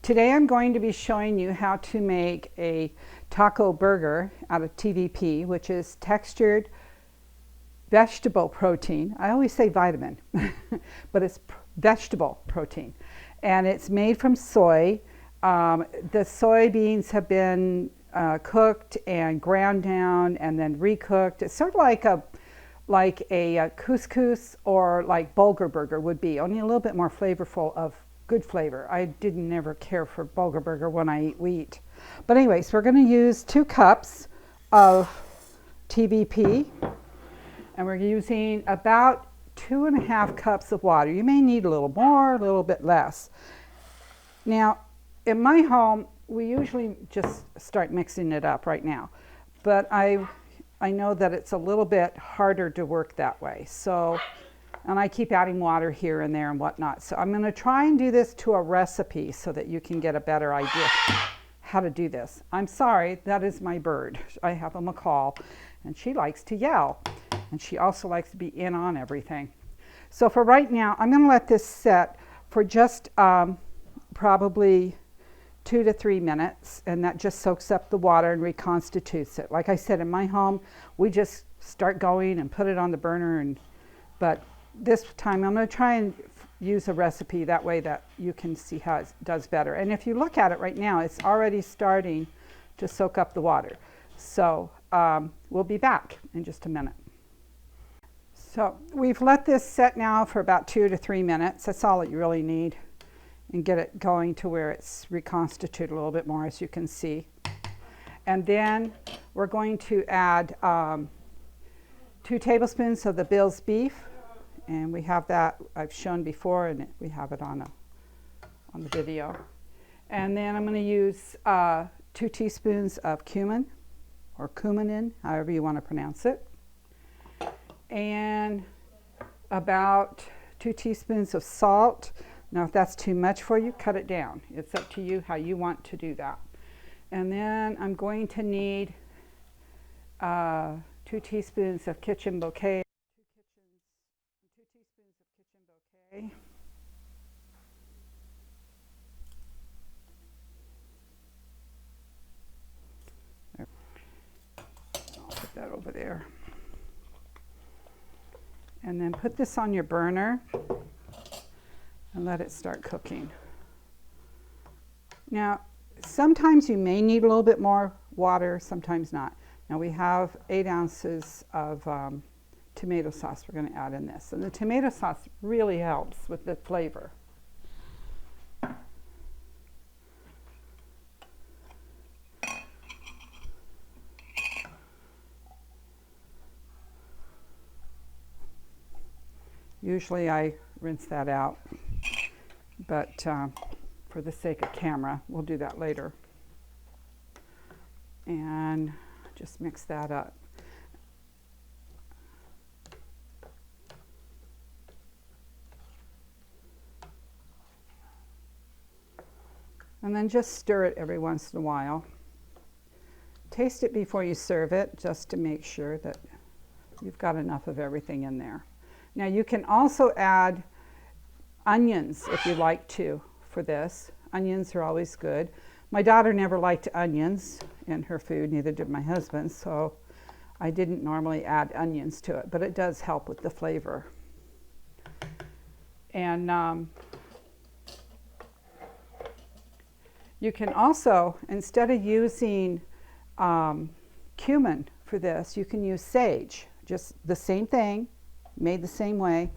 Today I'm going to be showing you how to make a taco burger out of TVP, which is textured vegetable protein. I always say vitamin, but it's vegetable protein. And it's made from soy. The soybeans have been cooked and ground down and then recooked. It's sort of like a couscous or like bulgur burger would be, only a little bit more flavorful of good flavor. I didn't never care for bulgur burger when I eat wheat. But anyways, we're going to use 2 cups of TVP, and we're using about 2.5 cups of water. You may need a little more, a little bit less. Now, in my home, we usually just start mixing it up right now, but I know that it's a little bit harder to work that way. So, and I keep adding water here and there and whatnot. So I'm going to try and do this to a recipe so that you can get a better idea how to do this. I'm sorry, that is my bird. I have a macaw, and she likes to yell, and she also likes to be in on everything. So for right now, I'm going to let this set for just probably 2 to 3 minutes, and that just soaks up the water and reconstitutes it. Like I said, in my home, we just start going and put it on the burner, but this time I'm going to try and use a recipe that way that you can see how it does better. And if you look at it right now, it's already starting to soak up the water. So we'll be back in just a minute. So we've let this set now for about 2 to 3 minutes. That's all that you really need, and get it going to where it's reconstituted a little bit more, as you can see. And then we're going to add 2 tablespoons of the Bill's beef, and we have that I've shown before, and we have it on the video. And then I'm going to use 2 teaspoons of cumin, or cumin, however you want to pronounce it, and about 2 teaspoons of salt. Now, if that's too much for you, cut it down. It's up to you how you want to do that. And then I'm going to need 2 teaspoons of kitchen bouquet. 2 teaspoons of kitchen bouquet. I'll put that over there. And then put this on your burner and let it start cooking. Now, sometimes you may need a little bit more water, sometimes not. Now we have 8 ounces of tomato sauce we're going to add in this. And the tomato sauce really helps with the flavor. Usually I rinse that out, but for the sake of camera, we'll do that later. And just mix that up. And then just stir it every once in a while. Taste it before you serve it, just to make sure that you've got enough of everything in there. Now you can also add onions if you like to for this. Onions are always good. My daughter never liked onions in her food, neither did my husband, so I didn't normally add onions to it, but it does help with the flavor. And you can also, instead of using cumin for this, you can use sage. Just the same thing, made the same way,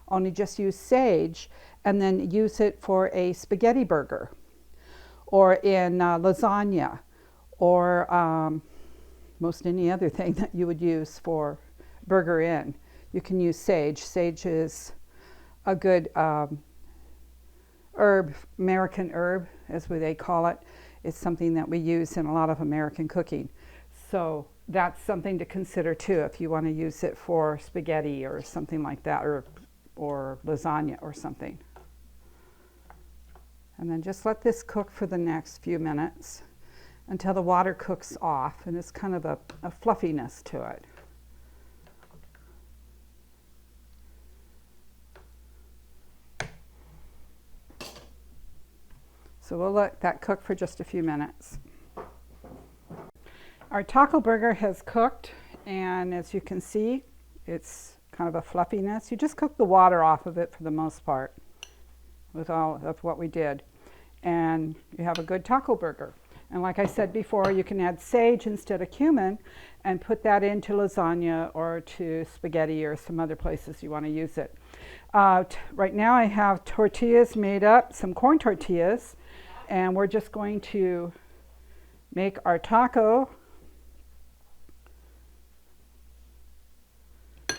only just use sage and then use it for a spaghetti burger or in lasagna or most any other thing that you would use for burger in. You can use sage. Sage is a good herb, American herb, as they call it. It's something that we use in a lot of American cooking. So that's something to consider too if you want to use it for spaghetti or something like that, or lasagna or something. And then just let this cook for the next few minutes until the water cooks off and it's kind of a fluffiness to it. So we'll let that cook for just a few minutes. Our taco burger has cooked, and as you can see, it's kind of a fluffiness. You just cook the water off of it for the most part with all of what we did. And you have a good taco burger. And like I said before, you can add sage instead of cumin and put that into lasagna or to spaghetti or some other places you want to use it. Right now I have tortillas made up, some corn tortillas, and we're just going to make our taco. A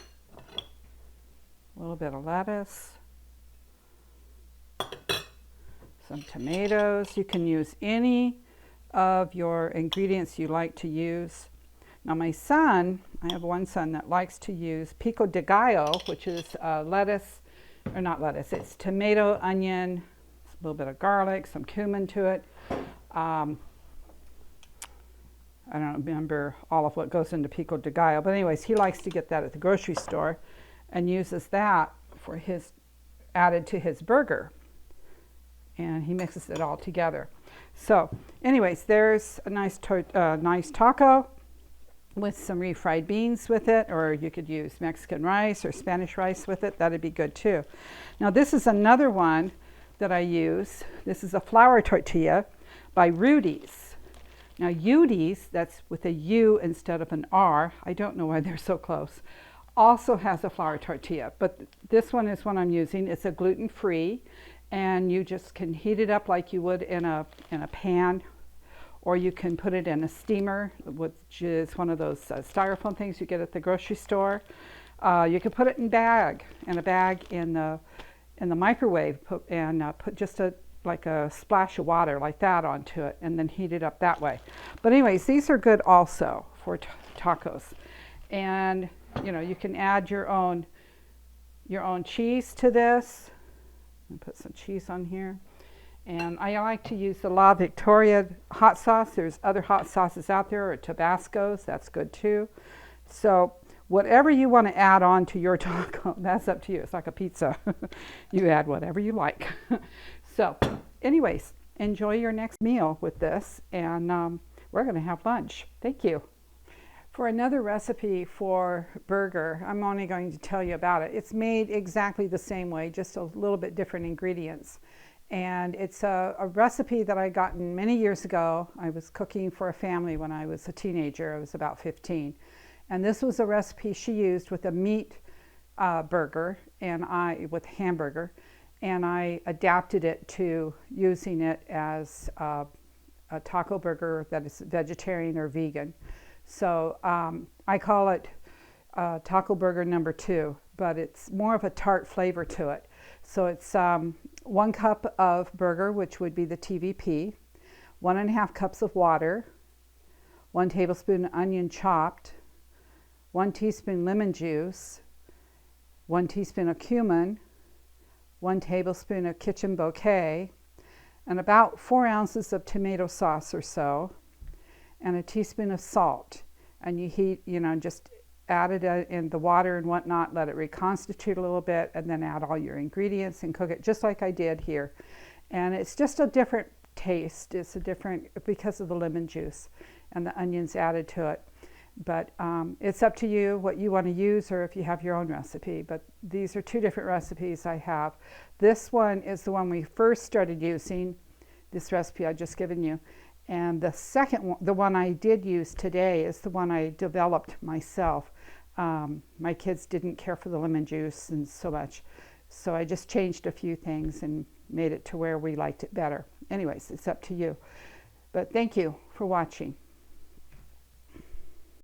little bit of lettuce, some tomatoes. You can use any of your ingredients you like to use. Now my son, I have one son that likes to use pico de gallo, which is lettuce, or not lettuce, it's tomato, onion, a little bit of garlic, some cumin to it. I don't remember all of what goes into pico de gallo, but anyways, he likes to get that at the grocery store and uses that for his, added to his burger. And he mixes it all together. So anyways, there's a nice taco with some refried beans with it, or you could use Mexican rice or Spanish rice with it. That'd be good too. Now this is another one that I use. This is a flour tortilla by Rudy's. Now Udi's, that's with a U instead of an R. I don't know why they're so close. Also has a flour tortilla, but this one is what I'm using. It's a gluten-free, and you just can heat it up like you would in a pan, or you can put it in a steamer, which is one of those styrofoam things you get at the grocery store. You can put it in a bag in the microwave, and put just like a splash of water like that onto it, and then heat it up that way. But anyways, these are good also for tacos, and you know, you can add your own cheese to this. I'll put some cheese on here. And I like to use the La Victoria hot sauce. There's other hot sauces out there, or Tabasco's, that's good too. So whatever you want to add on to your taco, that's up to you. It's like a pizza. You add whatever you like. So anyways, enjoy your next meal with this, and we're going to have lunch. Thank you. For another recipe for burger, I'm only going to tell you about it. It's made exactly the same way, just a little bit different ingredients. And it's a recipe that I gotten many years ago. I was cooking for a family when I was a teenager. I was about 15. And this was a recipe she used with a meat burger with hamburger. And I adapted it to using it as a taco burger that is vegetarian or vegan. So I call it taco burger number 2, but it's more of a tart flavor to it. So it's 1 cup of burger, which would be the TVP, 1.5 cups of water, 1 tablespoon onion chopped, 1 teaspoon lemon juice, 1 teaspoon of cumin, 1 tablespoon of kitchen bouquet, and about 4 ounces of tomato sauce or so, and a teaspoon of salt. And you heat, just add it in the water and whatnot, let it reconstitute a little bit, and then add all your ingredients and cook it just like I did here. And it's just a different taste. It's a different, because of the lemon juice and the onions added to it. But it's up to you what you want to use, or if you have your own recipe. But these are 2 different recipes I have. This one is the one we first started using, this recipe I just given you. And the second one, the one I did use today, is the one I developed myself. My kids didn't care for the lemon juice and so much, so I just changed a few things and made it to where we liked it better. Anyways, it's up to you. But thank you for watching.